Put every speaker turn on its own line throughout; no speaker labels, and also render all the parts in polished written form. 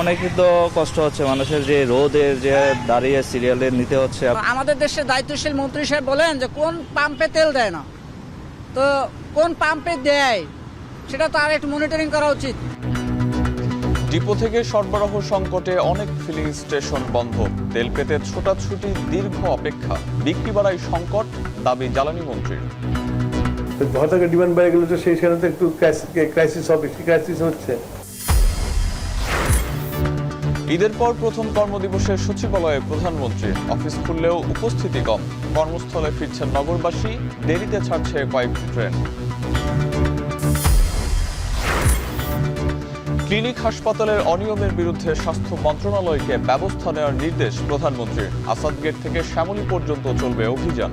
অনেকই তো কষ্ট হচ্ছে মানুষের, যে রোদের যে দাঁড়িয়ে সিরিয়ালে নিতে হচ্ছে।
আমাদের দেশের দায়িত্বশীল মন্ত্রী সাহেব বলেন যে কোন পাম্পে তেল দেয় না, তো কোন পাম্পে দেয় সেটা তো আর একটু মনিটরিং করা উচিত।
ডিপো থেকে সরবরাহ সংকটে অনেক ফিলিং স্টেশন বন্ধ, তেল পেতে ছোটাছুটি, দীর্ঘ অপেক্ষা, বিক্রি বাড়ায় সংকট, দাবি জ্বালানি মন্ত্রীর।
হঠাৎ ডিমান্ড বেড়ে গেলে তো সেই সেখানে তো একটু ক্রাইসিস হবে, ক্রাইসিস হচ্ছে।
ঈদের পর প্রথম কর্মদিবসে সচিবালয়ে প্রধানমন্ত্রী, অফিস খুললেও উপস্থিতি কম, কর্মস্থলে ফিরছেন নগরবাসী, দেরিতে ছাড়ছে কয়েকটি ট্রেন। ক্লিনিক হাসপাতালের অনিয়মের বিরুদ্ধে স্বাস্থ্য মন্ত্রণালয়কে ব্যবস্থা নেওয়ার নির্দেশ প্রধানমন্ত্রীর, আসাদ গেট থেকে শ্যামলী পর্যন্ত চলবে অভিযান।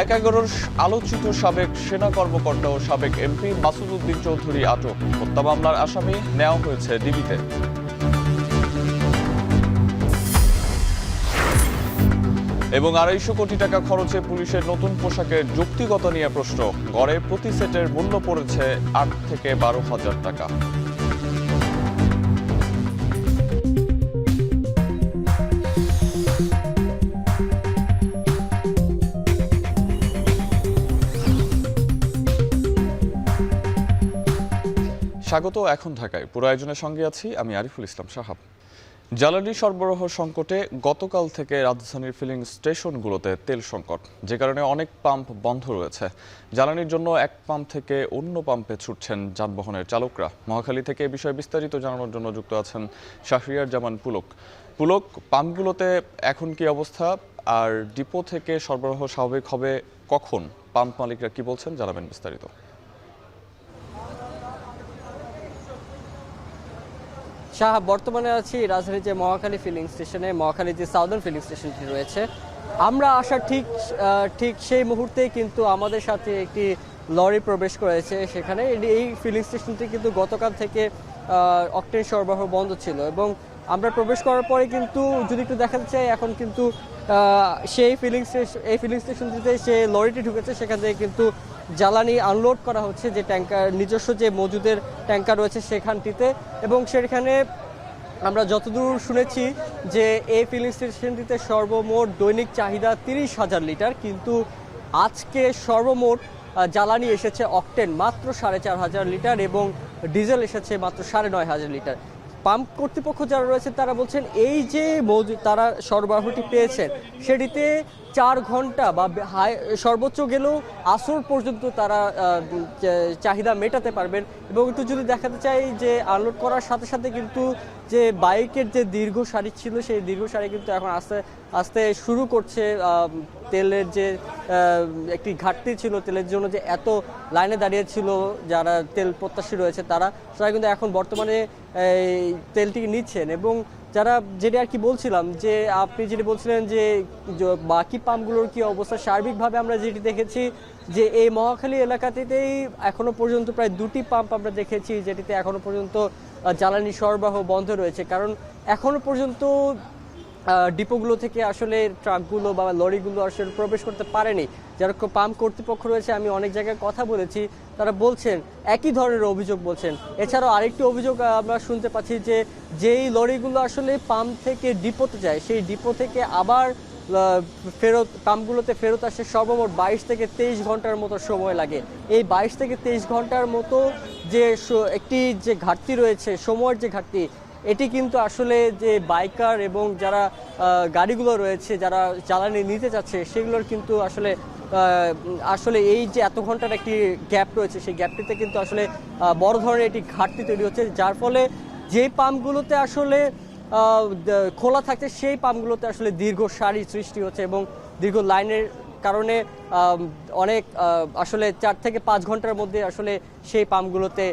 ১/১১ আলোচিত সাবেক সেনা কর্মকর্তা ও সাবেক এমপি মাসুদ উদ্দিন চৌধুরী আটক, হত্যা মামলার আসামি নেওয়া হয়েছে ডিবিতে। এবং ২৫০ কোটি টাকা খরচে পুলিশের নতুন পোশাকের যৌক্তিকতা নিয়ে প্রশ্ন, গড়ে প্রতি সেটের মূল্য পড়েছে ৮ থেকে ১২,০০০ টাকা। স্বাগত, এখন ঢাকায় পুরো আয়োজনের সঙ্গে আছি আমি আরিফুল ইসলাম সাহাব। জ্বালানি সরবরাহ সংকটে গতকাল থেকে রাজধানীর ফিলিং স্টেশনগুলোতে তেল সংকট, যে কারণে অনেক পাম্প বন্ধ রয়েছে। জ্বালানির জন্য এক পাম্প থেকে অন্য পাম্পে ছুটছেন যানবাহনের চালকরা। মহাখালী থেকে এ বিষয়ে বিস্তারিত জানানোর জন্য যুক্ত আছেন শাহরিয়ার জামান পুলক। পুলক, পাম্পগুলোতে এখন কি অবস্থা, আর ডিপো থেকে সরবরাহ স্বাভাবিক হবে কখন? পাম্প মালিকরা কি বলছেন, জানাবেন বিস্তারিত।
বর্তমানে আছি রাজধানীর যে মহাখালী ফিলিং স্টেশনে, মহাখালী যে সাউদার্ন ফিলিং স্টেশনটি রয়েছে। আমরা আসার ঠিক সেই মুহূর্তেই কিন্তু আমাদের সাথে একটি লরি প্রবেশ করেছে সেখানে। এই ফিলিং স্টেশনটি কিন্তু গতকাল থেকে অকটেন সরবরাহ বন্ধ ছিল, এবং আমরা প্রবেশ করার পরে কিন্তু যদি একটু দেখাতে চাই, এখন কিন্তু এই ফিলিং স্টেশনটিতে যে লরিটি ঢুকেছে সেখান থেকে কিন্তু জ্বালানি আনলোড করা হচ্ছে, যে ট্যাঙ্কার নিজস্ব যে মজুদের ট্যাঙ্কার রয়েছে সেখানটিতে। এবং সেখানে আমরা যতদূর শুনেছি যে এই ফিলিং স্টেশনটিতে সর্বমোট দৈনিক চাহিদা ৩০,০০০ লিটার, কিন্তু আজকে সর্বমোট জ্বালানি এসেছে অকটেন মাত্র ৪,৫০০ লিটার এবং ডিজেল এসেছে মাত্র ৯,৫০০ লিটার। পাম্প কর্তৃপক্ষ যারা রয়েছে তারা বলছেন এই যে তারা সরবরাহটি পেয়েছেন সেটিতে ৪ ঘন্টা বা সর্বোচ্চ গেলেও আসর পর্যন্ত তারা চাহিদা মেটাতে পারবেন। এবং একটু যদি দেখাতে চাই যে আনলোড করার সাথে সাথে কিন্তু যে বাইকের যে দীর্ঘ সারি ছিল সেই দীর্ঘ সারি কিন্তু এখন আস্তে আস্তে শুরু করছে। তেলের যে একটি ঘাটতি ছিল, তেলের জন্য যে এত লাইনে দাঁড়িয়ে ছিল যারা তেল প্রত্যাশী রয়েছে তারা কিন্তু এখন বর্তমানে তেলটি নিচ্ছেন। এবং যারা যেটা আর কি বলছিলাম, যে আপনি যেটি বলছিলেন যে বাকি পাম্পগুলোর কি অবস্থা, সার্বিকভাবে আমরা যেটি দেখেছি যে এই মহাখালী এলাকাতেই এখনো পর্যন্ত প্রায় 2টি পাম্প আমরা দেখেছি যেটিতে এখনো পর্যন্ত জ্বালানি সরবরাহ বন্ধ রয়েছে, কারণ এখনো পর্যন্ত ডিপোগুলো থেকে আসলে ট্রাকগুলো বা লরিগুলো আসলে প্রবেশ করতে পারেনি। যারা পাম্প কর্তৃপক্ষ রয়েছে, আমি অনেক জায়গায় কথা বলেছি, তারা বলছেন একই ধরনের অভিযোগ বলছেন। এছাড়াও আরেকটি অভিযোগ আমরা শুনতে পাচ্ছি যে যেই লরিগুলো আসলে পাম্প থেকে ডিপোতে যায়, সেই ডিপো থেকে আবার পাম্পগুলোতে ফেরত আসে সর্বমোট 22 থেকে 23 ঘন্টার মতো সময় লাগে। এই 22 থেকে 23 ঘন্টার মতো যে একটি যে ঘাটতি রয়েছে, সময়ের যে ঘাটতি, এটি কিন্তু আসলে যে বাইকার এবং যারা গাড়িগুলো রয়েছে যারা জ্বালানি নিতে যাচ্ছে সেগুলোর কিন্তু আসলে এই যে এত ঘন্টার একটি গ্যাপ রয়েছে সেই গ্যাপটিতে কিন্তু আসলে বড় ধরনের একটি ঘাটতি তৈরি হচ্ছে, যার ফলে যে পাম্পগুলোতে আসলে খোলা থাকছে সেই পাম্পগুলোতে আসলে দীর্ঘ সারি সৃষ্টি হচ্ছে এবং দীর্ঘ লাইনের কারণে অনেক আসলে 4 থেকে 5 ঘন্টার মধ্যে আসলে সেই পাম্পগুলোতে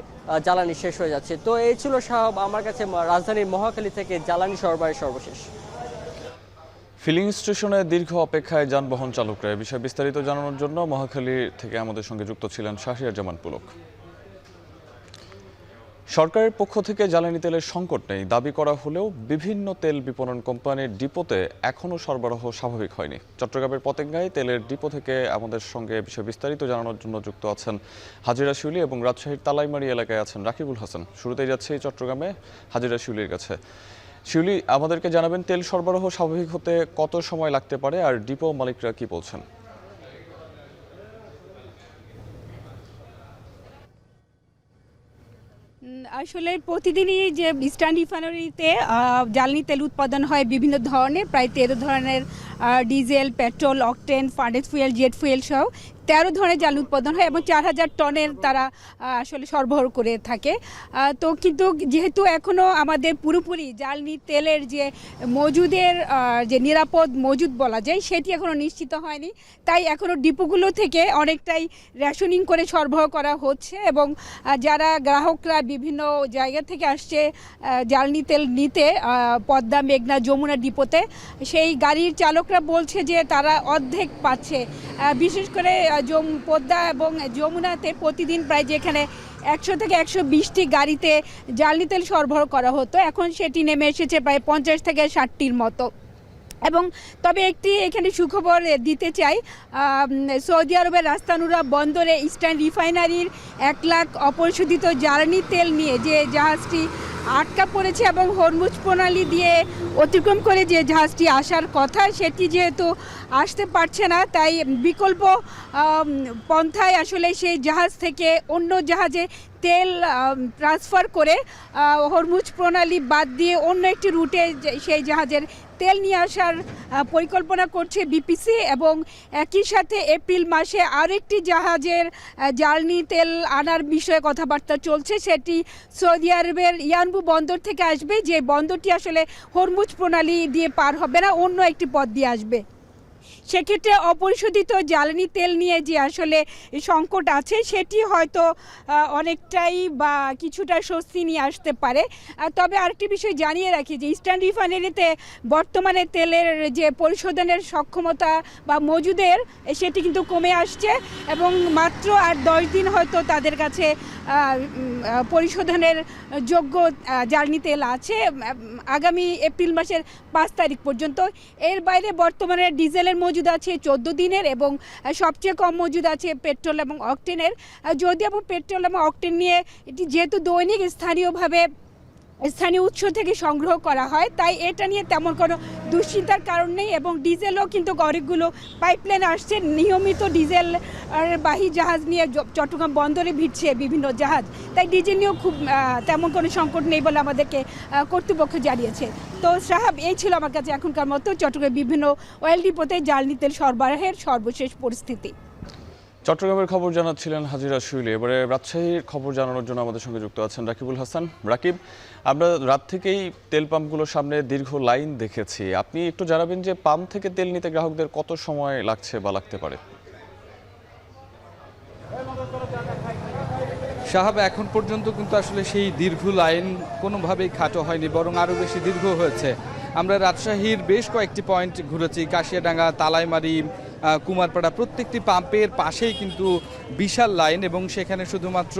জ্বালানি শেষ হয়ে যাচ্ছে। তো এই ছিল সাহাব আমার কাছে রাজধানীর মহাখালী থেকে জ্বালানি সরবরাহের সর্বশেষ।
ফিলিং স্টেশনে দীর্ঘ অপেক্ষায় যানবাহন চালকরা। এ বিষয়ে বিস্তারিত জানানোর জন্য মহাখালী থেকে আমাদের সঙ্গে যুক্ত ছিলেন শাহরিয়ার জামান পুলক। সরকারের পক্ষ থেকে জ্বালানি তেলের সংকট নেই দাবি করা হলেও বিভিন্ন তেল বিপণন কোম্পানির ডিপোতে এখনও সরবরাহ স্বাভাবিক হয়নি। চট্টগ্রামের পতেঙ্গায় তেলের ডিপো থেকে আমাদের সঙ্গে বিষয়ে বিস্তারিত জানানোর জন্য যুক্ত আছেন হাজিরা শিউলি এবং রাজশাহীর তালাইমারি এলাকায় আছেন রাকিবুল হাসান। শুরুতেই যাচ্ছি চট্টগ্রামে হাজিরা শিউলির কাছে। শিউলি, আমাদেরকে জানাবেন তেল সরবরাহ স্বাভাবিক হতে কত সময় লাগতে পারে আর ডিপো মালিকরা কি বলছেন?
আসলে প্রতিদিনই যে ইস্টার্ন রিফাইনারিতে জ্বালানি তেল উৎপাদন হয় বিভিন্ন ধরনের, প্রায় 13 ধরনের diesel, petrol, octane, furnace fuel, jet fuel সহ 13 ধরনের জ্বালানি উৎপাদন হয় এবং 4000 টনের তারা আসলে সরবরাহ করে থাকে। তো কিন্তু যেহেতু এখনও আমাদের পুরোপুরি জ্বালানি তেলের যে মজুদের যে নিরাপদ মজুদ বলা যায় সেটি এখনও নিশ্চিত হয়নি, তাই এখনও ডিপোগুলো থেকে অনেকটাই রেশনিং করে সরবরাহ করা হচ্ছে এবং যারা গ্রাহকরা বিভিন্ন জায়গা থেকে আসছে জ্বালানি তেল নিতে পদ্মা, মেঘনা, যমুনা ডিপোতে, সেই গাড়ির চালকরা বলছে যে তারা অর্ধেক পাচ্ছে। বিশেষ করে পদ্মা এবং যমুনাতে প্রতিদিন প্রায় যেখানে 100 থেকে 120টি গাড়িতে জ্বালানি তেল সরবরাহ করা হতো, এখন সেটি নেমে এসেছে প্রায় 50 থেকে 60টির মতো। এবং তবে একটি এখানে সুখবর দিতে চাই, সৌদি আরবের রাস্তানুরা বন্দরে ইস্টার্ন রিফাইনারির 1 লাখ অপরিশোধিত জ্বালানি তেল নিয়ে যে জাহাজটি আটকা পড়েছে এবং হরমুজ প্রণালী দিয়ে অতিক্রম করে যে জাহাজটি আসার কথা সেটি যেহেতু আসতে পারছে না, তাই বিকল্প পন্থায় আসলে সেই জাহাজ থেকে অন্য জাহাজে তেল ট্রান্সফার করে হরমুজ প্রণালী বাদ দিয়ে অন্য একটি রুটে সেই জাহাজের তেল নিয়ে আসার পরিকল্পনা করছে বিপিসি এবং একই সাথে এপ্রিল মাসে আরেকটি জাহাজের জ্বালানি তেল আনার বিষয়ে কথাবার্তা চলছে। সেটি সৌদি আরবের ইয়ানবু বন্দর থেকে আসবে, যে বন্দরটি আসলে হরমুজ প্রণালী দিয়ে পার হবে না, অন্য একটি পথ দিয়ে আসবে। সেক্ষেত্রে অপরিশোধিত জ্বালানি তেল নিয়ে যে আসলে সংকট আছে সেটি হয়তো অনেকটাই বা কিছুটা স্বস্তি নিয়ে আসতে পারে। তবে আরেকটি বিষয় জানিয়ে রাখি যে ইস্টার্ন রিফাইনারিতে বর্তমানে তেলের যে পরিশোধনের সক্ষমতা বা মজুদের সেটি কিন্তু কমে আসছে এবং মাত্র আর 10 দিন হয়তো তাদের কাছে পরিশোধনের যোগ্য জ্বালানি তেল আছে আগামী এপ্রিল মাসের 5 তারিখ পর্যন্ত। এর বাইরে বর্তমানে ডিজেলের মজুদ আছে 14 দিনের এবং সবচেয়ে কম মজুদ আছে পেট্রোল এবং অকটেনের। যদিও পেট্রোল এবং অকটেন নিয়ে এটি যেহেতু দৈনিক স্থানীয় উৎস থেকে সংগ্রহ করা হয়, তাই এটা নিয়ে তেমন কোনো দুশ্চিন্তার কারণ নেই এবং ডিজেলও কিন্তু অনেকগুলো পাইপলাইন আসছে, নিয়মিত ডিজেল বাহী জাহাজ নিয়ে চট্টগ্রাম বন্দরে ভিড়ছে বিভিন্ন জাহাজ, তাই ডিজেল নিয়েও খুব তেমন কোনো সংকট নেই বলে আমাদেরকে কর্তৃপক্ষ জানিয়েছে। তো সাহাব, এই ছিল আমার কাছে এখনকার মতো চট্টগ্রামের বিভিন্ন অয়েল ডিপোতে জ্বালানি তেল সরবরাহের সর্বশেষ পরিস্থিতি।
চট্টগ্রামের খবর জানাচ্ছিলেন হাজিরা শিউলি। এবারে রাজশাহীর খবর জানানোর জন্য আমাদের সঙ্গে যুক্ত আছেন রাকিবুল হাসান। রাকিব, আমরা রাত থেকেই তেল পাম্পগুলোর সামনে দীর্ঘ লাইন দেখেছি, আপনি একটু জানাবেন যে পাম্প থেকে তেল নিতে গ্রাহকদের কত সময় লাগছে বা লাগতে পারে?
সাহাব, এখন পর্যন্ত কিন্তু আসলে সেই দীর্ঘ লাইন কোনোভাবেই খাটো হয়নি, বরং আরও বেশি দীর্ঘ হয়েছে। আমরা রাজশাহীর বেশ কয়েকটি পয়েন্ট ঘুরেছি, কাশিয়াডাঙ্গা, তালাইমারি, কুমারপাড়া, প্রত্যেকটি পাম্পের পাশেই কিন্তু বিশাল লাইন এবং সেখানে শুধুমাত্র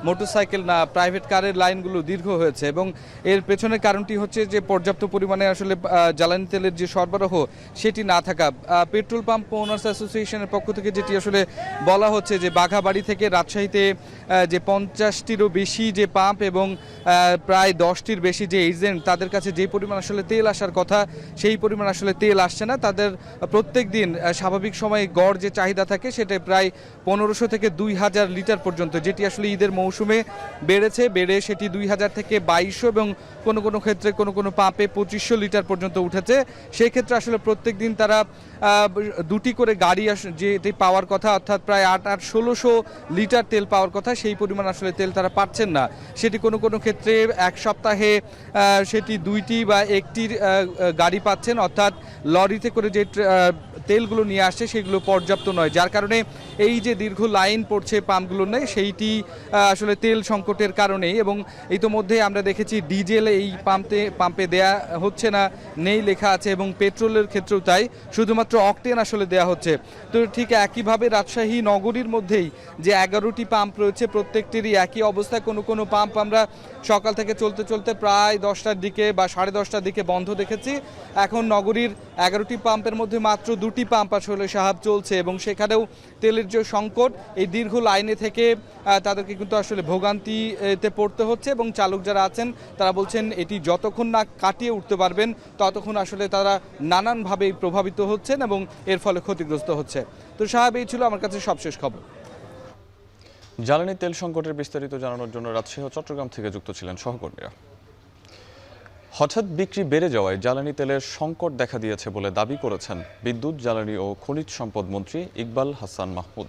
মোটরসাইকেল না, প্রাইভেট কারের লাইনগুলো দীর্ঘ হয়েছে এবং এর পেছনের কারণটি হচ্ছে যে পর্যাপ্ত পরিমাণে আসলে জ্বালানি তেলের যে সরবরাহ সেটি না থাকা। পেট্রোল পাম্প ওনার্স অ্যাসোসিয়েশনের পক্ষ থেকে যেটি আসলে বলা হচ্ছে যে বাঘাবাড়ি থেকে রাজশাহীতে যে 50টিরও বেশি যে পাম্প এবং প্রায় 10টির বেশি যে এজেন্ট, তাদের কাছে যে পরিমাণ আসলে তেল আসার কথা সেই পরিমাণ আসলে তেল আসছে না। তাদের প্রত্যেক দিন স্বাভাবিক সময়ে গড় যে চাহিদা থাকে সেটা প্রায় 1500 থেকে 2000 লিটার পর্যন্ত, যেটি আসলে ঈদের মৌসুমে বেড়ে সেটি 2000 থেকে 2200 এবং কোনো ক্ষেত্রে কোনো পাম্পে 2500 লিটার পর্যন্ত উঠেছে। সেই ক্ষেত্রে আসলে প্রত্যেক দিন তারা 2টি করে গাড়ি যেটি পাওয়ার কথা, অর্থাৎ প্রায় 1600 লিটার তেল পাওয়ার কথা, সেই পরিমাণ আসলে তেল তারা পাচ্ছেন না। সেটি কোনো ক্ষেত্রে এক সপ্তাহে সেটি 2টি বা 1টির গাড়ি পাচ্ছেন, অর্থাৎ লরিতে করে যে তেলগুলো নিয়ে আসছে সেগুলো পর্যাপ্ত নয়, যার কারণে এই যে দীর্ঘ লাইন পড়ছে পাম্পগুলোর নেই সেইটি আসলে তেল সংকটের কারণেই। এবং ইতোমধ্যে আমরা দেখেছি ডিজেল এই পাম্পে দেয়া হচ্ছে না, নেই লেখা আছে, এবং পেট্রোলের ক্ষেত্রেও তাই, শুধুমাত্র অকটেন আসলে দেয়া হচ্ছে। তো ঠিক একইভাবে রাজশাহী নগরীর মধ্যেই যে 11টি পাম্প রয়েছে প্রত্যেকটিরই একই অবস্থা। কোনো পাম্প আমরা সকাল থেকে চলতে প্রায় 10টার দিকে বা 10:30টার দিকে বন্ধ দেখেছি। এখন নগরীর 11টি পাম্পের মধ্যে মাত্র 2টি পাম্প আসলে সাহাব চলছে, এবং সেখানেও তেলের যে সংকট, এই দীর্ঘ লাইনে থেকে তাদেরকে কিন্তু আসলে ভোগান্তিতে পড়তে হচ্ছে। এবং চালক যারা আছেন তারা বলছেন এটি যতক্ষণ না কাটিয়ে উঠতে পারবেন ততক্ষণ আসলে তারা নানানভাবে প্রভাবিত হচ্ছেন এবং এর ফলে ক্ষতিগ্রস্ত হচ্ছে। তো সাহাব, এই ছিল আমার কাছে সবশেষ খবর।
জ্বালানি তেল সংকটের বিস্তারিত জানানোর জন্য রাজশাহী ও চট্টগ্রাম থেকে যুক্ত ছিলেন সহকর্মীরা। হঠাৎ বিক্রি বেড়ে যাওয়ায় জ্বালানি তেলের সংকট দেখা দিয়েছে বলে দাবি করেছেন বিদ্যুৎ, জ্বালানি ও খনিজ সম্পদ মন্ত্রী ইকবাল হাসান মাহমুদ।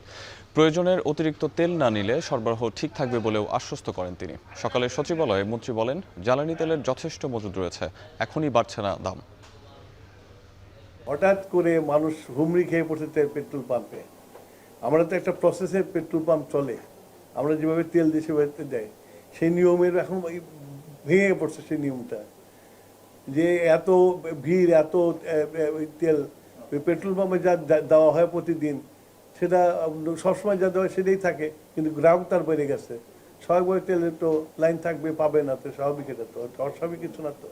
প্রয়োজনের অতিরিক্ত তেল না নিলে সরবরাহ ঠিক থাকবে বলেও আশ্বস্ত করেন তিনি। সকালে সচিবালয়ে মন্ত্রী বলেন, জ্বালানি তেলের যথেষ্ট মজুদ রয়েছে, এখনই বাড়ছে না দাম।
হঠাৎ করে মানুষ হুমড়ি খেয়ে পড়ছে পেট্রোল পাম্পে। আমরা তো একটা প্রসেসে পেট্রোল পাম্প চলে, আমরা যেভাবে তেল দেশে বেরোতে দেয় সেই নিয়মের এখন ভেঙে পড়ছে সেই নিয়মটা, যে এত ভিড়, এত তেল পেট্রোল পাম্পে যা দেওয়া হয় প্রতিদিন, সেটা সবসময় যা দেওয়া সেটাই থাকে, কিন্তু গ্রাহক তার বেড়ে গেছে। স্বাভাবিক তেলের তো লাইন থাকবে, পাবে না, তো স্বাভাবিক, এটা তো অস্বাভাবিক কিছু না। তো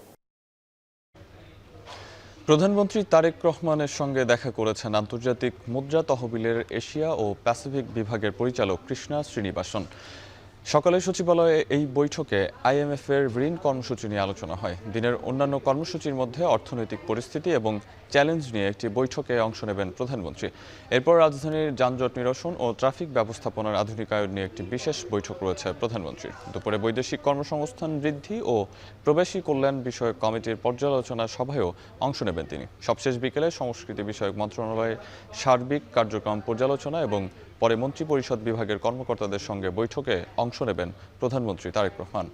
প্রধানমন্ত্রী তারেক রহমানের সঙ্গে দেখা করেছেন আন্তর্জাতিক মুদ্রা তহবিলের এশিয়া ও প্যাসিফিক বিভাগের পরিচালক কৃষ্ণা শ্রীনিবাসন। সকালে সচিবালয়ে এই বৈঠকে IMF এর ঋণ কর্মসূচি নিয়ে আলোচনা হয়। দিনের অন্যান্য কর্মসূচির মধ্যে অর্থনৈতিক পরিস্থিতি এবং চ্যালেঞ্জ নিয়ে একটি বৈঠকে অংশ নেবেন প্রধানমন্ত্রী। এরপর রাজধানীর যানজট নিরসন ও ট্রাফিক ব্যবস্থাপনার আধুনিকায়ন নিয়ে একটি বিশেষ বৈঠক রয়েছে প্রধানমন্ত্রীর। দুপুরে বৈদেশিক কর্মসংস্থান বৃদ্ধি ও প্রবাসী কল্যাণ বিষয়ক কমিটির পর্যালোচনা সভায়ও অংশ নেবেন তিনি। সবশেষ বিকেলে সংস্কৃতি বিষয়ক মন্ত্রণালয়ের সার্বিক কার্যক্রম পর্যালোচনা এবং পরে মন্ত্রিপরিষদ বিভাগের কর্মকর্তাদের সঙ্গে বৈঠকে অংশ নেবেন প্রধানমন্ত্রী তারেক রহমান।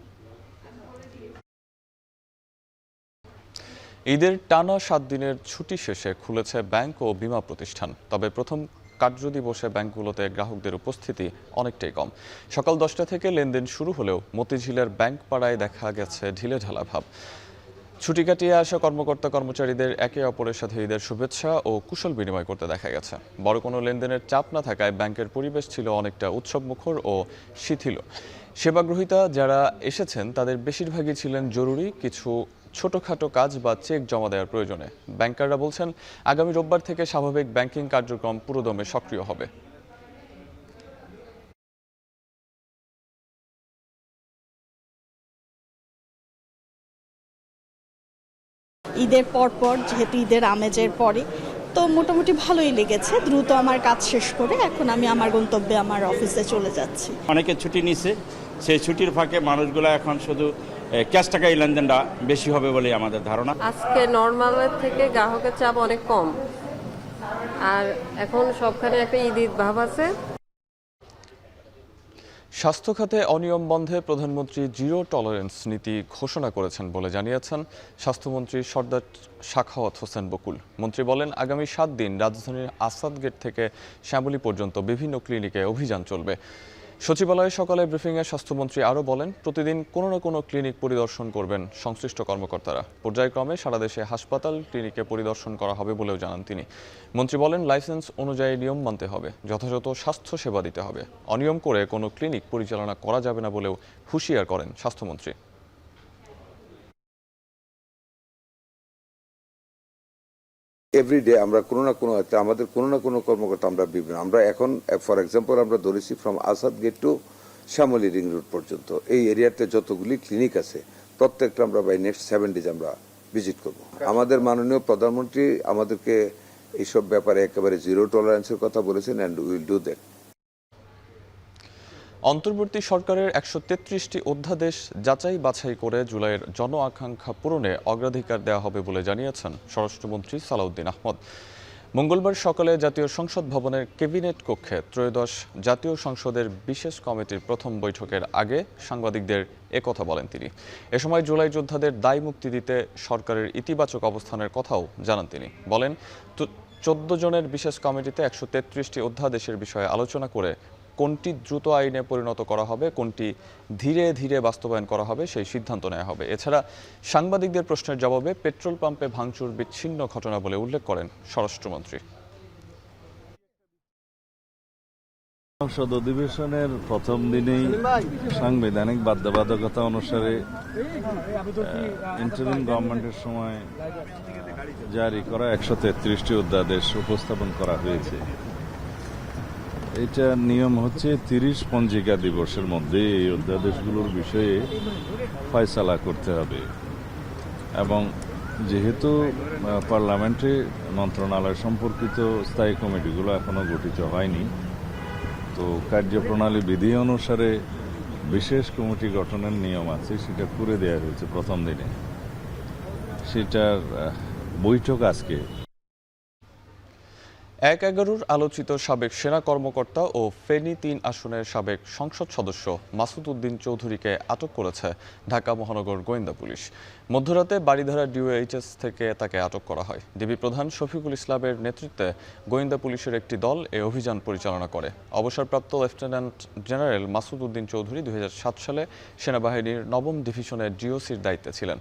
ঈদের টানা 7 দিনের ছুটি শেষে খুলেছে ব্যাংক ও বীমা প্রতিষ্ঠান। তবে প্রথম কার্যদিবসে ব্যাংকগুলোতে গ্রাহকদের উপস্থিতি অনেকটাই কম। সকাল 10টা থেকে লেনদেন শুরু হলেও মতিঝিলের ব্যাংক পাড়ায় দেখা গেছে ঢিলেঢালা ভাব। ছুটি কাটিয়ে আসা কর্মকর্তা কর্মচারীদের একে অপরের সাথে ঈদের শুভেচ্ছা ও কুশল বিনিময় করতে দেখা গেছে। বড় কোনো লেনদেনের চাপ না থাকায় ব্যাংকের পরিবেশ ছিল অনেকটা উৎসবমুখর ও শিথিল। সেবাগ্রহীতা যারা এসেছেন তাদের বেশিরভাগই ছিলেন জরুরি কিছু ছোটখাটো কাজ বা চেক জমা দেওয়ার প্রয়োজনে। ব্যাংকাররা বলছেন, আগামী রোববার থেকে স্বাভাবিক ব্যাংকিং কার্যক্রম পুরোদমে সক্রিয় হবে।
ঈদের পর যেহেতু ঈদের আমেজের পরে, তো মোটামুটি ভালোই লেগেছে। দ্রুত আমার কাজ শেষ করে এখন আমি আমার গন্তব্যে আমার অফিসে চলে যাচ্ছি।
অনেকে ছুটি নিছে, সেই ছুটির ফাঁকে মানুষগুলো এখন শুধু ক্যাশ টাকায় লেনদেনটা বেশি হবে বলে আমাদের ধারণা।
আজকে নর্মালের থেকে গ্রাহকের চাপ অনেক কম, আর এখন সবখানে একটা ঈদ ভাব আছে।
স্বাস্থ্য খাতে অনিয়ম বন্ধে প্রধানমন্ত্রী জিরো টলারেন্স নীতি ঘোষণা করেছেন বলে জানিয়েছেন স্বাস্থ্যমন্ত্রী সর্দার সাখাওয়াত হোসেন বকুল। মন্ত্রী বলেন, আগামী 7 দিন রাজধানীর আসাদ গেট থেকে শ্যামলী পর্যন্ত বিভিন্ন ক্লিনিকে অভিযান চলবে। সচিবালয়ে সকালে ব্রিফিংয়ে স্বাস্থ্যমন্ত্রী আরও বলেন, প্রতিদিন কোনো না কোনো ক্লিনিক পরিদর্শন করবেন সংশ্লিষ্ট কর্মকর্তারা। পর্যায়ক্রমে সারা দেশে হাসপাতাল, ক্লিনিকে পরিদর্শন করা হবে বলেও জানান তিনি। মন্ত্রী বলেন, লাইসেন্স অনুযায়ী নিয়ম মানতে হবে, যথাযথ স্বাস্থ্য সেবা দিতে হবে। অনিয়ম করে কোনো ক্লিনিক পরিচালনা করা যাবে না বলেও হুঁশিয়ার করেন স্বাস্থ্যমন্ত্রী।
এভরিডে আমরা কোনো না কোনো আমাদের কোনো না কোনো কর্মকর্তা আমরা এখন ফর এক্সাম্পল আমরা ধরেছি from Asad gate to Shyamoli ring road পর্যন্ত এই এরিয়াতে যতগুলি ক্লিনিক আছে প্রত্যেকটা আমরা বাই নেক্সট 7 ডেজ আমরা ভিজিট করব। আমাদের মাননীয় প্রধানমন্ত্রী আমাদেরকে এইসব ব্যাপারে একেবারে জিরো টলারেন্সের কথা বলেছেন, অ্যান্ড উইল ডু দ্যাট।
অন্তর্বর্তী সরকারের 133টি অধ্যাদেশ যাচাই বাছাই করে জুলাইয়ের জন আকাঙ্ক্ষা পূরণে অগ্রাধিকার দেওয়া হবে বলে জানিয়েছেন স্বরাষ্ট্রমন্ত্রী সালাউদ্দিন আহমদ। মঙ্গলবার সকালে জাতীয় সংসদ ভবনের ক্যাবিনেট কক্ষে ত্রয়োদশ জাতীয় সংসদের বিশেষ কমিটির প্রথম বৈঠকের আগে সাংবাদিকদের একথা বলেন তিনি। এ সময় জুলাই যোদ্ধাদের দায় মুক্তি দিতে সরকারের ইতিবাচক অবস্থানের কথাও জানান তিনি। বলেন, 14 জনের বিশেষ কমিটিতে 133টি অধ্যাদেশের বিষয়ে আলোচনা করে কোনটি দ্রুত আইনে পরিণত করা হবে, কোনটি ধীরে ধীরে বাস্তবায়ন করা হবে সেই সিদ্ধান্ত নেওয়া হবে। এছাড়া সাংবাদিকদের প্রশ্নের জবাবে পেট্রোল পাম্পে ভাঙচুর বিচ্ছিন্ন ঘটনা বলে উল্লেখ করেন স্বরাষ্ট্রমন্ত্রী।
সংসদ অধিবেশনের প্রথম দিনেই সাংবিধানিক বাধ্যবাধকতা অনুসারে ইন্টারিম গভর্নমেন্টের সময় জারি করা 133টি অধ্যাদেশ উপস্থাপন করা হয়েছে। এটা নিয়ম হচ্ছে 30 পঞ্জিকা দিবসের মধ্যে এই অধ্যাদেশগুলোর বিষয়ে ফয়সালা করতে হবে এবং যেহেতু পার্লামেন্টে মন্ত্রণালয় সম্পর্কিত স্থায়ী কমিটিগুলো এখনো গঠিত হয়নি, তো কার্যপ্রণালী বিধি অনুসারে বিশেষ কমিটি গঠনের নিয়ম আছে, সেটা করে দেওয়া হয়েছে প্রথম দিনে। সেটার বৈঠক আজকে।
1/11 আলোচিত সাবেক সেনা কর্মকর্তা ও ফেনী 3 আসনের সাবেক সংসদ সদস্য মাসুদ উদ্দিন চৌধুরীকে আটক করেছে ঢাকা মহানগর গোয়েন্দা পুলিশ। মধ্যরাতে বাড়িধারা ডিওএইচএস থেকে তাকে আটক করা হয়। ডিবি প্রধান শফিকুল ইসলামের নেতৃত্বে গোয়েন্দা পুলিশের একটি দল এই অভিযান পরিচালনা করে। অবসরপ্রাপ্ত লেফটেন্যান্ট জেনারেল মাসুদ উদ্দিন চৌধুরী 2007 সালে সেনাবাহিনীর 9ম ডিভিশনের জিওসির দায়িত্বে ছিলেন।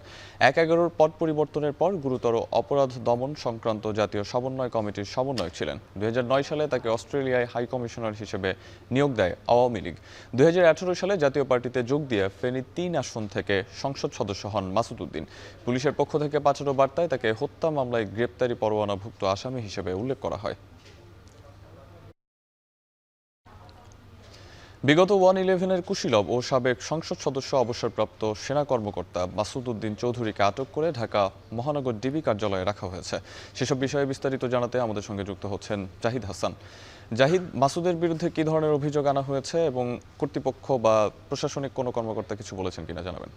1/11 পদ পরিবর্তনের পর গুরুতর অপরাধ দমন সংক্রান্ত জাতীয় সমন্বয় কমিটির সমন্বয়ক ছিলেন। 2009 সালে তাকে অস্ট্রেলিয়ায় হাই কমিশনার হিসেবে নিয়োগ দেয় আওয়ামী লীগ। 2018 সালে জাতীয় পার্টিতে যোগ দিয়ে ফেনী 3 আসন থেকে সংসদ সদস্য হন মাসুদ উদ্দিন। পুলিশের পক্ষ থেকে পাঠানো বার্তায় তাকে হত্যা মামলায় গ্রেপ্তারি পরোয়ানাভুক্ত আসামি হিসেবে উল্লেখ করা হয়। বিগত 111-এর কুশীলব ও সাবেক সংসদ সদস্য অবসরপ্রাপ্ত সেনা কর্মকর্তা মাসুদ উদ্দিন চৌধুরীকে আটক করে ঢাকা মহানগর ডিবি কার্যালয়ে রাখা হয়েছে। সেসব বিষয়ে বিস্তারিত জানাতে আমাদের সঙ্গে যুক্ত হচ্ছেন জাহিদ হাসান। জাহিদ, মাসুদের বিরুদ্ধে কি ধরনের অভিযোগ আনা হয়েছে এবং কর্তৃপক্ষ বা প্রশাসনিক কোনো কর্মকর্তা কিছু বলেছেন কিনা জানাবেন।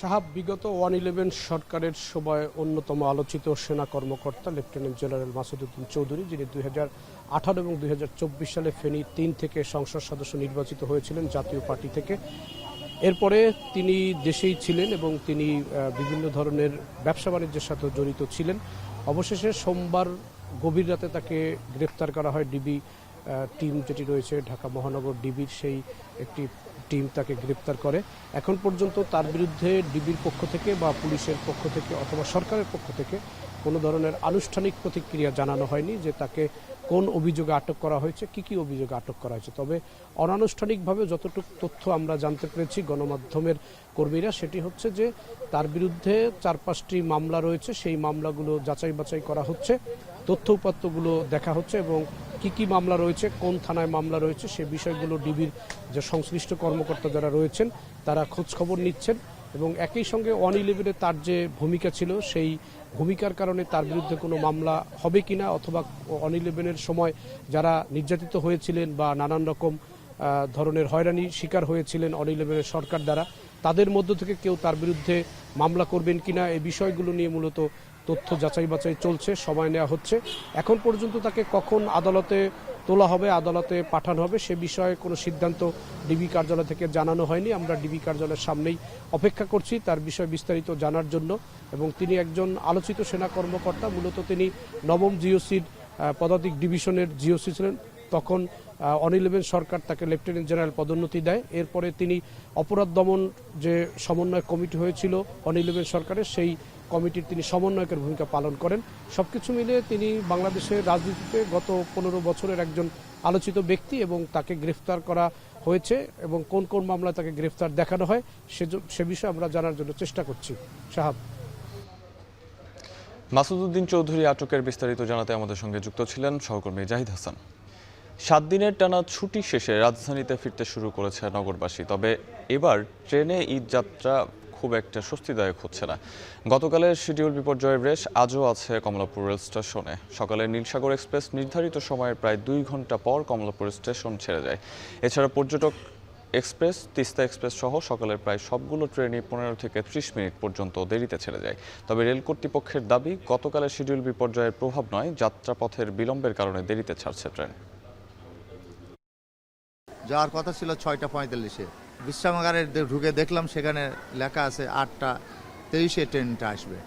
সাহাব, বিগত 111 সরকারের সময় অন্যতম আলোচিত সেনা কর্মকর্তা লেফটেন্যান্ট জেনারেল মাসুদ উদ্দিন চৌধুরী, যিনি 2018 এবং 2024 সালে ফেনী 3 থেকে সংসদ সদস্য নির্বাচিত হয়েছিলেন জাতীয় পার্টি থেকে। এরপরে তিনি দেশেই ছিলেন এবং তিনি বিভিন্ন ধরনের ব্যবসা বাণিজ্যের সাথে জড়িত ছিলেন। অবশেষে সোমবার গভীর রাতে তাকে গ্রেফতার করা হয়। ডিবি টিম যেটি রয়েছে ঢাকা মহানগর ডিবির, সেই একটি টিম তাকে গ্রেপ্তার করে। এখন পর্যন্ত তার বিরুদ্ধে ডিবির পক্ষ থেকে বা পুলিশের পক্ষ থেকে অথবা সরকারের পক্ষ থেকে কোনো ধরনের আনুষ্ঠানিক প্রতিক্রিয়া জানানো হয়নি যে তাকে কোন অভিযোগে আটক করা হয়েছে, কি অভিযোগে আটক করা হয়েছে। তবে অনানুষ্ঠানিকভাবে যতটুকু তথ্য আমরা জানতে পেরেছি গণমাধ্যমের কর্মীরা, সেটি হচ্ছে যে তার বিরুদ্ধে 4-5টি মামলা রয়েছে। সেই মামলাগুলো যাচাই বাছাই করা হচ্ছে, তথ্য উপাত্তগুলো দেখা হচ্ছে এবং কি মামলা রয়েছে, কোন থানায় মামলা রয়েছে, সে বিষয়গুলো ডিবির যে সংশ্লিষ্ট কর্মকর্তা যারা রয়েছেন তারা খোঁজখবর নিচ্ছেন। এবং একই সঙ্গে 111-এ তার যে ভূমিকা ছিল, সেই ভূমিকার কারণে তার বিরুদ্ধে কোনো মামলা হবে কিনা, অথবা 111-এর সময় যারা নির্যাতিত হয়েছিলেন বা নানান রকম ধরনের হয়রানি শিকার হয়েছিলেন 111-এর সরকার দ্বারা, তাদের মধ্য থেকে কেউ তার বিরুদ্ধে মামলা করবেন কিনা, এই বিষয়গুলো নিয়ে মূলত তথ্য যাচাই বাছাই চলছে, সময় নেওয়া হচ্ছে। এখন পর্যন্ত তাকে কখন আদালতে তোলা হবে, আদালতে পাঠানো হবে, সে বিষয়ে কোনো সিদ্ধান্ত ডিবি কার্যালয় থেকে জানানো হয়নি। আমরা ডিবি কার্যালয়ের সামনেই অপেক্ষা করছি তার বিষয়ে বিস্তারিত জানার জন্য। এবং তিনি একজন আলোচিত সেনা কর্মকর্তা, মূলত তিনি 9ম জিওসির পদাতিক ডিভিশনের জিওসি ছিলেন। তখন 111 সরকার তাকে লেফটেন্যান্ট জেনারেল পদোন্নতি দেয়। এরপরে তিনি অপরাধ দমন যে সমন্বয় কমিটি হয়েছিল 111 সরকারের, সেই কমিটির তিনি সমন্বয়কের ভূমিকা পালন করেন। সবকিছু মিলিয়ে তিনি বাংলাদেশের রাজনীতিতে গত 15 বছরের একজন আলোচিত ব্যক্তি এবং তাকে গ্রেফতার করা হয়েছে এবং কোন মামলায় তাকে গ্রেফতার দেখানো হয় সে বিষয়ে আমরা জানার জন্য চেষ্টা করছি। সাহাব,
মাসুদ উদ্দিন চৌধুরী আটকের বিস্তারিত জানাতে আমাদের সঙ্গে যুক্ত ছিলেন সহকর্মী জাহিদ হাসান। 7 দিনের টানা ছুটি শেষে রাজধানীতে ফিরতে শুরু করেছে নগরবাসী। তবে এবার ট্রেনে ঈদ যাত্রা খুব একটা স্বস্তিদায়ক হচ্ছে না। গতকালের শিডিউল বিপর্যয়ের রেশ আজও আছে কমলাপুর রেল স্টেশনে। সকালে নীলসাগর এক্সপ্রেস নির্ধারিত সময়ের প্রায় 2 ঘন্টা পর কমলাপুর স্টেশন ছেড়ে যায়। এছাড়া পর্যটক এক্সপ্রেস, তিস্তা এক্সপ্রেস সহ সকালের প্রায় সবগুলো ট্রেনই 15 থেকে 30 মিনিট পর্যন্ত দেরিতে ছেড়ে যায়। তবে রেল কর্তৃপক্ষের দাবি, গতকালের শিডিউল বিপর্যয়ের প্রভাব নয়, যাত্রাপথের বিলম্বের কারণে দেরিতে ছাড়ছে ট্রেন।
যাওয়ার কথা ছিল 6:45-এ, বিশ্রামাগারে ঢুকে দেখলাম সেখানে লেখা আছে 8:23-এ ট্রেনটা আসবে।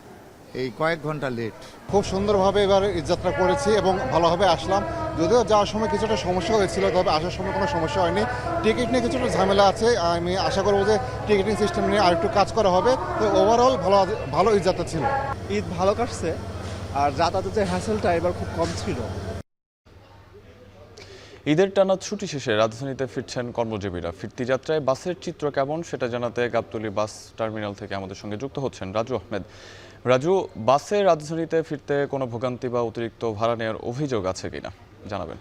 এই কয়েক ঘন্টা লেট।
খুব সুন্দরভাবে এবার ঈদযাত্রা করেছি এবং ভালোভাবে আসলাম। যদিও যাওয়ার সময় কিছুটা সমস্যা হয়েছিল, তবে আসার সময় কোনো সমস্যা হয়নি। টিকিট নিয়ে কিছুটা ঝামেলা আছে, আমি আশা করবো যে টিকিটিং সিস্টেম নিয়ে আরেকটু কাজ করা হবে। তো ওভারঅল ভালো ঈদযাত্রা ছিল।
ঈদ ভালো কাটছে, আর যাতায়াতের হ্যাসেলটা এবার খুব কম ছিল।
ঈদের টানা ছুটি শেষে রাজধানীতে ফিরছেন কর্মজীবীরা। ফিরতি যাত্রায় বাসের চিত্র কেমন সেটা জানাতে গাবতলী বাস টার্মিনাল থেকে আমাদের সঙ্গে যুক্ত হচ্ছেন রাজু আহমেদ। রাজু, বাসে রাজধানীতে ফিরতে কোনো ভোগান্তি বা অতিরিক্ত ভাড়া নেওয়ার অভিযোগ আছে কিনা জানাবেন।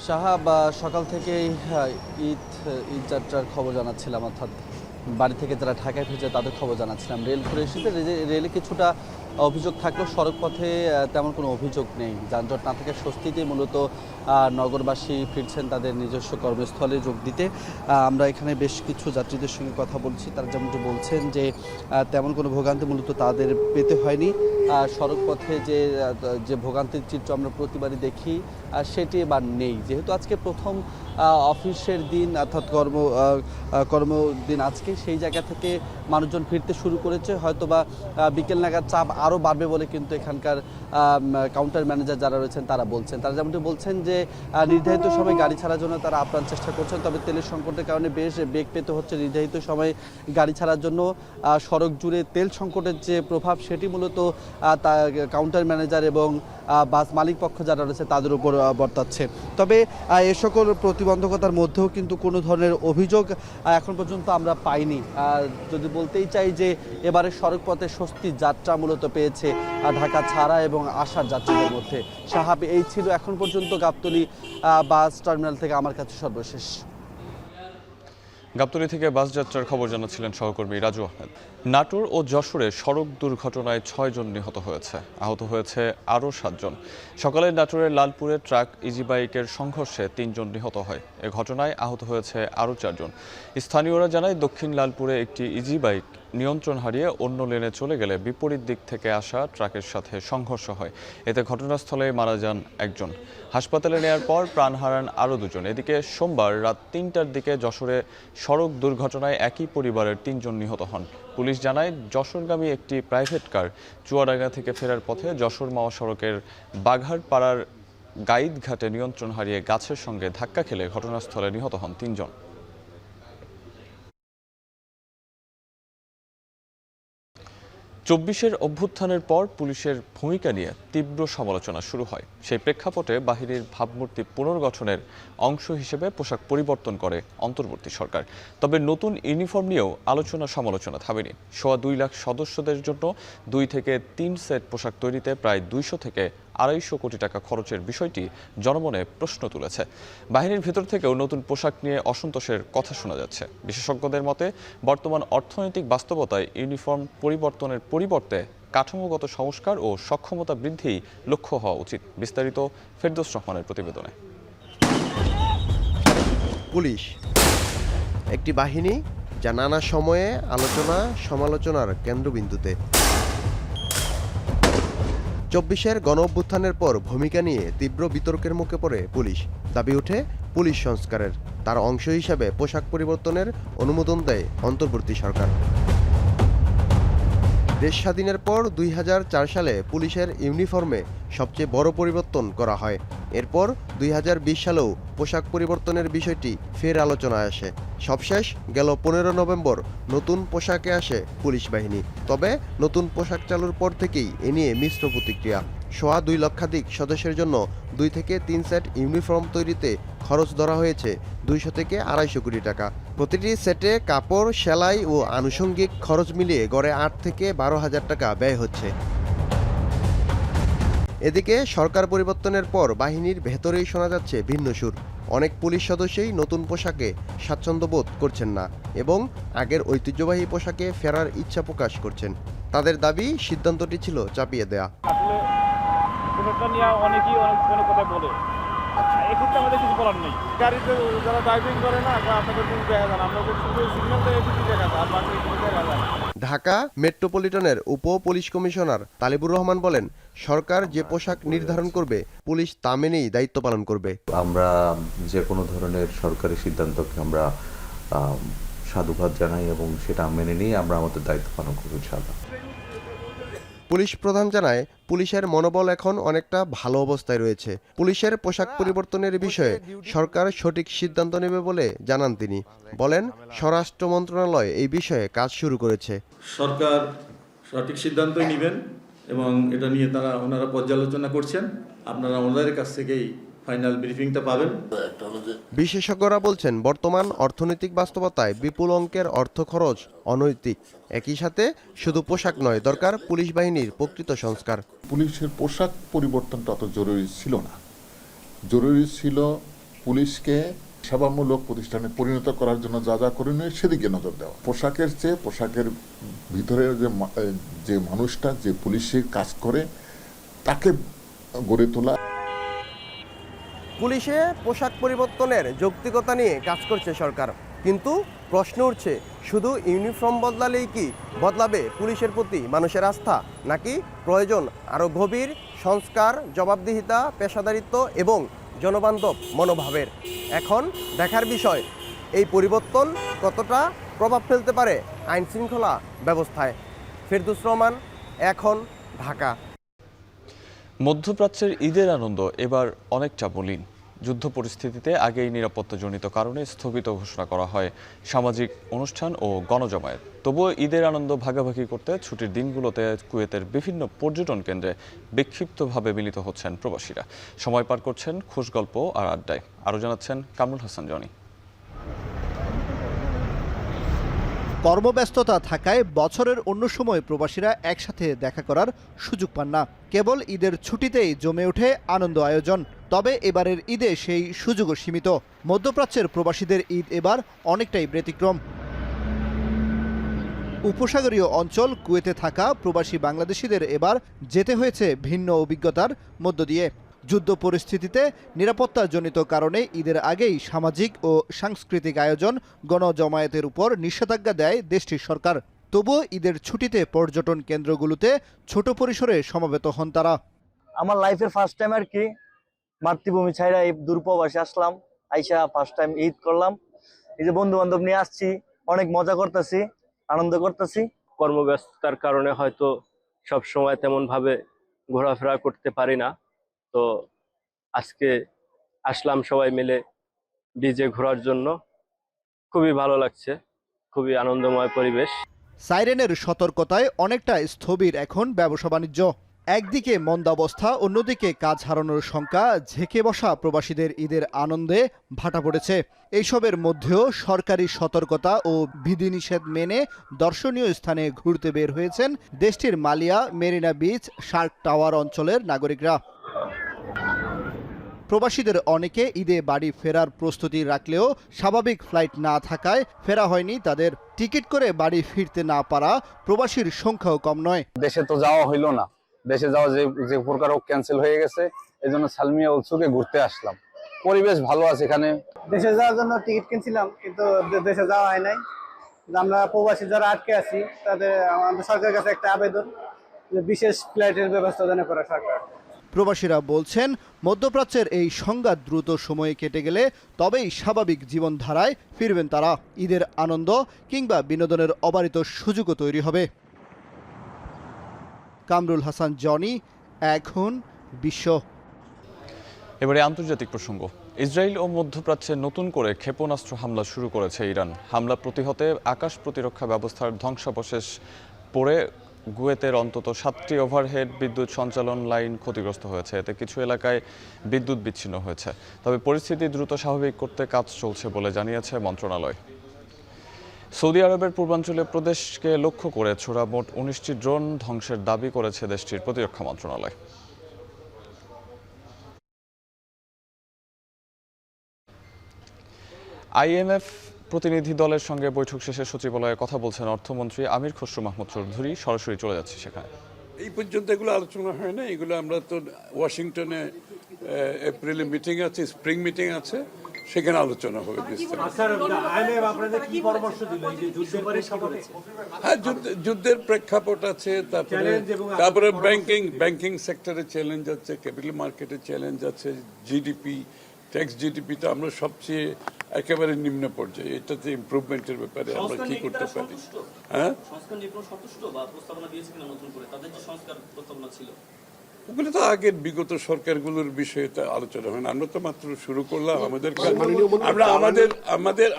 সাহাব, সকাল থেকেই ঈদযাত্রার খবর জানাচ্ছিলাম, অর্থাৎ বাড়ি থেকে যারা ঢাকায় ফিরছে তাদের খবর জানাচ্ছিলাম। রেল ঘুরে এসেছে, রেলে কিছুটা অভিযোগ থাকলেও সড়ক পথে তেমন কোনো অভিযোগ নেই। যানজট না থেকে স্বস্তিতেই মূলত নগরবাসী ফিরছেন তাদের নিজস্ব কর্মস্থলে যোগ দিতে। আমরা এখানে বেশ কিছু যাত্রীদের সঙ্গে কথা বলছি, তারা যেমনটি বলছেন যে তেমন কোনো ভোগান্তি মূলত তাদের পেতে হয়নি। সড়ক পথে যে ভোগান্তির চিত্র আমরা প্রতিবারই দেখি সেটি এবার নেই। যেহেতু আজকে প্রথম অফিসের দিন, অর্থাৎ কর্মদিন আজকে, সেই জায়গা থেকে মানুষজন ফিরতে শুরু করেছে। হয়তোবা বিকেল নাগাদ চাপ আরও বাড়বে বলে কিন্তু এখানকার কাউন্টার ম্যানেজার যারা রয়েছেন তারা বলছেন। তারা যেমনটি বলছেন যে নির্ধারিত সময় গাড়ি ছাড়ার জন্য তারা আপ্রাণ চেষ্টা করছেন, তবে তেলের সংকটের কারণে বেশ বেগ পেতে হচ্ছে নির্ধারিত সময়ে গাড়ি ছাড়ার জন্য। সড়ক জুড়ে তেল সংকটের যে প্রভাব সেটি মূলত কাউন্টার ম্যানেজার এবং বাস মালিক পক্ষ যারা রয়েছে তাদের উপর বর্তাচ্ছে। তবে এ সকল প্রতিবন্ধকতার মধ্যেও কিন্তু কোনো ধরনের অভিযোগ এখন পর্যন্ত আমরা পাইনি। যদি বলতেই চাই যে এবারে সড়ক পথে স্বস্তি যাত্রা মূলত পেয়েছে ঢাকা ছাড়া এবং আসার যাত্রীদের মধ্যে। সাহাব, এই ছিল এখন পর্যন্ত গাবতলী বাস টার্মিনাল থেকে আমার কাছে সর্বশেষ।
গাবতলী থেকে বাস যাত্রার খবর জানাচ্ছিলেন সহকর্মী রাজু আহমেদ। নাটোর ও যশোরে সড়ক দুর্ঘটনায় 6 জন নিহত হয়েছে, আহত হয়েছে আরও 7 জন। সকালে নাটোরের লালপুরে ট্রাক ইজি বাইকের সংঘর্ষে 3 জন নিহত হয়। এ ঘটনায় আহত হয়েছে আরও 4 জন। স্থানীয়রা জানায় দক্ষিণ লালপুরে একটি ইজি বাইক নিয়ন্ত্রণ হারিয়ে অন্য লেনে চলে গেলে বিপরীত দিক থেকে আসা ট্রাকের সাথে সংঘর্ষ হয়। এতে ঘটনাস্থলে মারা যান একজন। হাসপাতালে নেয়ার পর প্রাণ হারান আরও 2 জন। এদিকে সোমবার রাত 3টার দিকে যশোরে সড়ক দুর্ঘটনায় একই পরিবারের 3 জন নিহত হন। পুলিশ জানায় যশোরগামী একটি প্রাইভেট কার চুয়াডাঙ্গা থেকে ফেরার পথে যশোর মহাসড়কের বাঘারপাড়ার গাইদঘাটে নিয়ন্ত্রণ হারিয়ে গাছের সঙ্গে ধাক্কা খেলে ঘটনাস্থলে নিহত হন 3 জন। 24-এর অভ্যুত্থানের পর পুলিশের ভূমিকা নিয়ে তীব্র সমালোচনা শুরু হয়। সেই প্রেক্ষাপটে বাহিনীর ভাবমূর্তি পুনর্গঠনের অংশ হিসেবে পোশাক পরিবর্তন করে অন্তর্বর্তী সরকার। তবে নতুন ইউনিফর্ম নিয়েও আলোচনা সমালোচনা থামেনি। 2.25 লাখ সদস্যদের জন্য 2 থেকে 3 সেট পোশাক তৈরিতে প্রায় 200 থেকে 250 কোটি টাকা খরচের বিষয়টি জনমনে প্রশ্ন তুলেছে। বাহিনীর ভেতর থেকেও নতুন পোশাক নিয়ে অসন্তোষের কথা শোনা যাচ্ছে। বিশেষজ্ঞদের মতে বর্তমান অর্থনৈতিক বাস্তবতায় ইউনিফর্ম পরিবর্তনের পরিবর্তে কাঠামোগত সংস্কার ও সক্ষমতা বৃদ্ধিই লক্ষ্য হওয়া উচিত। বিস্তারিত ফেরদৌস রহমানের প্রতিবেদনে।
পুলিশ একটি বাহিনী যা নানা সময়ে আলোচনা সমালোচনার কেন্দ্রবিন্দুতে। 24-এর গণঅভ্যুত্থানের পর ভূমিকা নিয়ে তীব্র বিতর্কের মুখে পড়ে পুলিশ। দাবি ওঠে পুলিশ সংস্কারের। তার অংশ হিসাবে পোশাক পরিবর্তনের অনুমোদন দেয় অন্তর্বর্তী সরকার। দেশ স্বাধীনের পর 2004 সালে পুলিশের ইউনিফর্মে সবচেয়ে বড় পরিবর্তন করা হয়। এরপর 2020 সালেও পোশাক পরিবর্তনের বিষয়টি ফের আলোচনায় আসে। সবশেষ গেল 15 নভেম্বর নতুন পোশাকে আসে পুলিশ বাহিনী। তবে নতুন পোশাক চালুর পর থেকেই এ নিয়ে মিশ্র প্রতিক্রিয়া। 2.25 লক্ষাধিক সদস্যের জন্য 2 থেকে 3 সেট ইউনিফর্ম তৈরিতে খরচ ধরা হয়েছে 200 থেকে 250 কোটি টাকা। প্রতিটি সেটে কাপড়, সেলাই ও আনুষঙ্গিক খরচ মিলিয়ে গড়ে 8 থেকে 12 হাজার টাকা ব্যয় হচ্ছে। এদিকে সরকার পরিবর্তনের পর বাহিনীর ভেতরেই শোনা যাচ্ছে ভিন্ন সুর। অনেক পুলিশ সদস্যই নতুন পোশাকে স্বাচ্ছন্দ্য বোধ করছেন না এবং আগের ঐতিহ্যবাহী পোশাকে ফেরার ইচ্ছা প্রকাশ করছেন। তাদের দাবি সিদ্ধান্তটি ছিল চাপিয়ে দেয়া।
অনেকেই অনেক কথা বলে, এক্ষেত্রে আমাদের কিছু বলার নেই। গাড়িতে যারা ড্রাইভিং করে না, আপনাদের কিছু দেখা যায় না, আমরা শুধু সিগন্যালটা এটুকু দেখা যায়, আর বাকি কিছু দেখা যায় না।
ঢাকা মেট্রোপলিটনের উপ পুলিশ কমিশনার তালিবুর রহমান বলেন, সরকার যে পোশাক নির্ধারণ করবে পুলিশ তা মেনেই দায়িত্ব পালন করবে।
আমরা যে কোনো ধরনের সরকারি সিদ্ধান্তকে আমরা সাধুবাদ জানাই এবং সেটা মেনে নিয়ে আমরা আমাদের দায়িত্ব পালন করব ইনশাআল্লাহ।
পুলিশ প্রধান জানায়, পুলিশের মনোবল এখন অনেকটা ভালো অবস্থায় রয়েছে। পুলিশের পোশাক পরিবর্তনের বিষয়ে সরকার সঠিক সিদ্ধান্ত নেবে বলে জানান তিনি। বলেন, স্বরাষ্ট্র মন্ত্রণালয় এই বিষয়ে কাজ শুরু করেছে।
সরকার সঠিক সিদ্ধান্তই নেবেন এবং এটা নিয়ে ওনারা পর্যালোচনা করছেন। আপনারা ওনাদের কাছ থেকেই ফাইনাল ব্রিফিংটা পাবেন।
বিশেষজ্ঞরা বলছেন, বর্তমান অর্থনৈতিক বাস্তবতায় বিপুল অঙ্কের অর্থ খরচ অনৈতিক। একই সাথে শুধু পোশাক নয়, দরকার পুলিশ বাহিনীর প্রকৃত সংস্কার।
পুলিশের পোশাক পরিবর্তনটা অত জরুরি ছিল না। জরুরি ছিল পুলিশকে সেবামূলক প্রতিষ্ঠানে পরিণত করার জন্য যা যা করণীয় সেদিকে নজর দেওয়া। পোশাকের চেয়ে পোশাকের ভিতরে যে মানুষটা যে পুলিশের কাজ করে তাকে গড়ে তোলা।
পুলিশে পোশাক পরিবর্তনের যৌক্তিকতা নিয়ে কাজ করছে সরকার, কিন্তু প্রশ্ন উঠছে, শুধু ইউনিফর্ম বদলালেই কি বদলাবে পুলিশের প্রতি মানুষের আস্থা, নাকি প্রয়োজন আরও গভীর সংস্কার, জবাবদিহিতা, পেশাদারিত্ব এবং জনবান্ধব মনোভাবের? এখন দেখার বিষয়, এই পরিবর্তন কতটা প্রভাব ফেলতে পারে আইন শৃঙ্খলা ব্যবস্থায়। ফেরদৌস রহমান, এখন, ঢাকা।
মধ্যপ্রাচ্যের ঈদের আনন্দ এবার অনেকটা মলিন। যুদ্ধ পরিস্থিতিতে আগেই নিরাপত্তাজনিত কারণে স্থগিত ঘোষণা করা হয় সামাজিক অনুষ্ঠান ও গণজমায়েত। তবুও ঈদের আনন্দ ভাগাভাগি করতে ছুটির দিনগুলোতে কুয়েতের বিভিন্ন পর্যটন কেন্দ্রে বিক্ষিপ্তভাবে মিলিত হচ্ছেন প্রবাসীরা। সময় পার করছেন খুশগল্প আর আড্ডায়। আরও জানাচ্ছেন কামরুল হাসান জনি।
কর্মব্যস্ততা থাকায় বছরের অন্য সময় প্রবাসীরা একসাথে দেখা করার সুযোগ পান না। কেবল ঈদের ছুটিতেই জমে ওঠে আনন্দ আয়োজন। তবে এবারের ঈদে সেই সুযোগও সীমিত। মধ্যপ্রাচ্যের প্রবাসীদের ঈদ এবার অনেকটাই ব্যতিক্রম। উপসাগরীয় অঞ্চল কুয়েতে থাকা প্রবাসী বাংলাদেশিদের এবার যেতে হয়েছে ভিন্ন অভিজ্ঞতার মধ্য দিয়ে। যুদ্ধ পরিস্থিতিতে নিরাপত্তাজনিত কারণে ঈদের আগেই সামাজিক ও সাংস্কৃতিক আয়োজন, গণজমায়েতের উপর নিষেধাজ্ঞা দেয় দেশটির সরকার। তবুও ঈদের ছুটিতে পর্যটন কেন্দ্রগুলোতে ছোট পরিসরে সমবেত হন তারা।
আমার লাইফের ফার্স্ট টাইম আর কি মাতৃভূমি ছাইরা এই দূরপ্রবাসে আসলাম, আইসা ফার্স্ট টাইম ঈদ করলাম। এই যে বন্ধু বান্ধব নিয়ে আসছি, অনেক মজা করতেছি, আনন্দ করতেছি।
কর্মব্যস্ততার কারণে হয়তো সব সময় তেমন ভাবে ঘোরাফেরা করতে পারি না, তো আজকে আসলাম সবাই মিলে বিচে ঘোরার জন্য। খুবই ভালো লাগছে, খুবই আনন্দময় পরিবেশ।
সাইরেনের সতর্কতায় অনেকটা স্থবির এখন ব্যবসা বাণিজ্য। একদিকে মন্দাবস্থা, অন্যদিকে কাজ হারানোর শঙ্কা ঝেঁকে বসা প্রবাসীদের ঈদের আনন্দে ভাটা পড়েছে। এইসবের মধ্যেও সরকারি সতর্কতা ও বিধিনিষেধ মেনে দর্শনীয় স্থানে ঘুরতে বের হয়েছেন দেশটির Maliya, Marina beach, Sharq tower অঞ্চলের নাগরিকরা। প্রবাসীদের অনেকে ঈদে বাড়ি ফেরার প্রস্তুতি রাখলেও স্বাভাবিক ফ্লাইট না থাকায় ফেরা হয়নি তাদের। টিকিট করে বাড়ি ফিরতে না পারা প্রবাসীর সংখ্যাও কম নয়।
দেশে তো যাওয়া হইলো না, দেশে যাওয়া যে প্রকার ক্যান্সেল হয়ে গেছে, এই জন্য সালমিয়া উৎসুকে ঘুরতে আসলাম। পরিবেশ ভালো আছে এখানে।
দেশে যাওয়ার জন্য টিকিট কিনছিলাম, কিন্তু দেশে যাওয়া হয় নাই। আমরা প্রবাসী যারা আটকে আছি তাদের আমাদের সরকারের কাছে একটা আবেদন, যে বিশেষ ফ্লাইটের ব্যবস্থা যেন করে সরকার।
প্রবাসীরা বলছেন, মধ্যপ্রাচ্যের এই সংঘাত দ্রুত সময়ে কেটে গেলে তবেই স্বাভাবিক জীবনধারায় ফিরবেন তারা। ঈদের আনন্দ কিংবা বিনোদনের অবারিত সুযোগও তৈরি হবে। কামরুল হাসান জনি, এখন, বিশ্ব।
এবারে আন্তর্জাতিক প্রসঙ্গ। ইসরায়েল ও মধ্যপ্রাচ্যে নতুন করে ক্ষেপণাস্ত্র হামলা শুরু করেছে ইরান। হামলা প্রতিহতে আকাশ প্রতিরক্ষা ব্যবস্থার ধ্বংসাবশেষ পড়ে কুয়েতের অন্তত 7টি ওভারহেড বিদ্যুৎ সঞ্চালন লাইন ক্ষতিগ্রস্ত হয়েছে। এতে কিছু এলাকায় বিদ্যুৎ বিচ্ছিন্ন হয়েছে। তবে পরিস্থিতি দ্রুত স্বাভাবিক করতে কাজ চলছে বলে জানিয়েছে মন্ত্রণালয়। সৌদি আরবের পূর্বাঞ্চলীয় প্রদেশকে লক্ষ্য করে ছোড়া মোট 19টি ড্রোন ধ্বংসের দাবি করেছে দেশটির প্রতিরক্ষা মন্ত্রণালয়। আইএমএফ প্রতিনিধি দলের সঙ্গে বৈঠক শেষে সচিবালয়ে কথা বলছেন অর্থমন্ত্রী আমির খসরু মাহমুদ চৌধুরী। সরাসরি চলে যাচ্ছে সেখানে।
এই পর্যন্ত এগুলো আলোচনা হয় না, এগুলো আমরা তো ওয়াশিংটনে এপ্রিলে মিটিং আছে, স্প্রিং মিটিং আছে, সেখানে আলোচনা হবে হ্যাঁ, যুদ্ধের প্রেক্ষাপট আছে, তারপরে ব্যাংকিং সেক্টরে চ্যালেঞ্জ আছে, ক্যাপিটাল মার্কেটের চ্যালেঞ্জ আছে, জিডিপি, ট্যাক্স জিডিপিটা আমরা সবচেয়ে একেবারে নিম্ন পর্যায়ে। এটাতে ইমপ্রুভমেন্টের ব্যাপারে আমরা কি করতে পারি? হ্যাঁ, ওগুলো তো আগের বিগত সরকারগুলোর বিষয়ে তো আলোচনা হয় না। আমরা তো মাত্র শুরু করলাম আমাদের কাজ। আমরা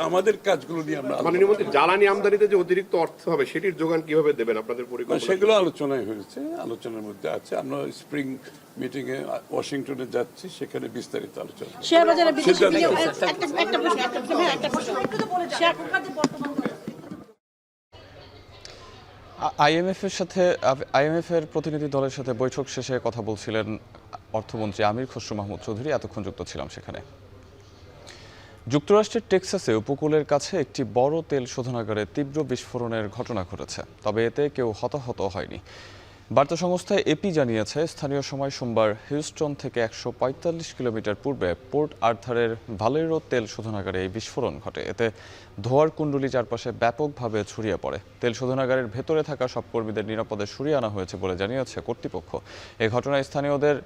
আমাদের কাজগুলো নিয়ে আমরা
জ্বালানি আমদানিতে যে অতিরিক্ত অর্থ হবে সেটির যোগান কিভাবে দেবেন আপনাদের পরিকল্পনা?
সেগুলো আলোচনায় হয়েছে, আলোচনার মধ্যে আছে। আমরা স্প্রিং মিটিং এ ওয়াশিংটনে যাচ্ছি, সেখানে বিস্তারিত আলোচনা।
আইএমএফ এর প্রতিনিধি দলের সাথে বৈঠক শেষে কথা বলছিলেন অর্থমন্ত্রী আমির খসরু মাহমুদ চৌধুরী। এতক্ষণ যুক্ত ছিলাম সেখানে। যুক্তরাষ্ট্রের টেক্সাসে উপকূলের কাছে একটি বড় তেল শোধনাগারে তীব্র বিস্ফোরণের ঘটনা ঘটেছে, তবে এতে কেউ হতাহত হয়নি। বার্তা সংস্থা এপি জানিয়েছে, স্থানীয় সময় সোমবার হিউস্টন থেকে 145 কিলোমিটার পূর্বে পোর্ট আর্থারের ভালেরো তেল শোধনাগারে এই বিস্ফোরণ ঘটে। এতে ধোঁয়ার কুণ্ডলী চারপাশে ব্যাপকভাবে ছড়িয়ে পড়ে। তেল শোধনাগারের ভেতরে থাকা সব কর্মীদের নিরাপদে সরিয়ে আনা হয়েছে বলে জানিয়েছে কর্তৃপক্ষ। এই ঘটনায় স্থানীয়দের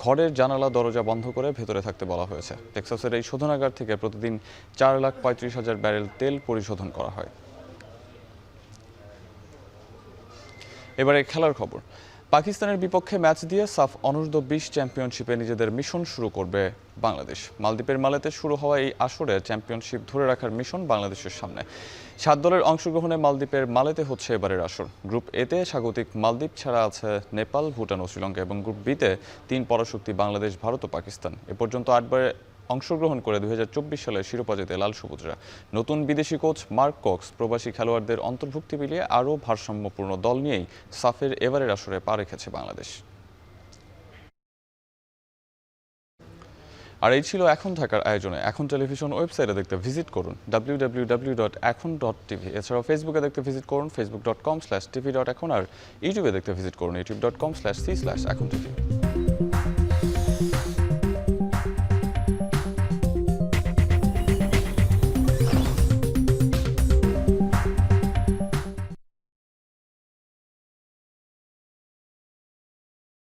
ঘরের জানালা দরজা বন্ধ করে ভেতরে থাকতে বলা হয়েছে। টেক্সাসের এই শোধনাগার থেকে প্রতিদিন 4,35,000 ব্যারেল তেল পরিশোধন করা হয়। এবারে খেলার খবর। পাকিস্তানের বিপক্ষে ম্যাচ দিয়ে সাফ অনূর্ধ্ব 20 চ্যাম্পিয়নশিপে নিজেদের মিশন শুরু করবে বাংলাদেশ। মালদ্বীপের মালেতে শুরু হওয়া এই আসরে চ্যাম্পিয়নশিপ ধরে রাখার মিশন বাংলাদেশের সামনে। 7 দলের অংশগ্রহণে মালদ্বীপের মালেতে হচ্ছে এবারের আসর। গ্রুপ এতে স্বাগতিক মালদ্বীপ ছাড়া আছে নেপাল, ভুটান ও শ্রীলঙ্কা এবং গ্রুপ বিতে 3 পরাশক্তি বাংলাদেশ, ভারত ও পাকিস্তান। এ পর্যন্ত 8বারে অংশগ্রহণ করে 2024 সালে শিরোপা জেতে লাল সবুজরা। নতুন বিদেশি কোচ মার্ক কক্স প্রবাসী খেলোয়াড়দের অন্তর্ভুক্তি মিলিয়ে আরও ভারসাম্যপূর্ণ দল নিয়েই সাফের এবারের আসরে পা রেখেছে বাংলাদেশ। আর এই ছিল এখন ঢাকার আয়োজনে। এখন টেলিভিশন ওয়েবসাইটে দেখতে ভিজিট করুন www.ekhon.tv। এছাড়াও ফেসবুকে দেখতে ভিজিট করুন facebook.com/tv.ekhon আর ইউটিউবে দেখতে ভিজিট করুন youtube.com/c/ekhon tv।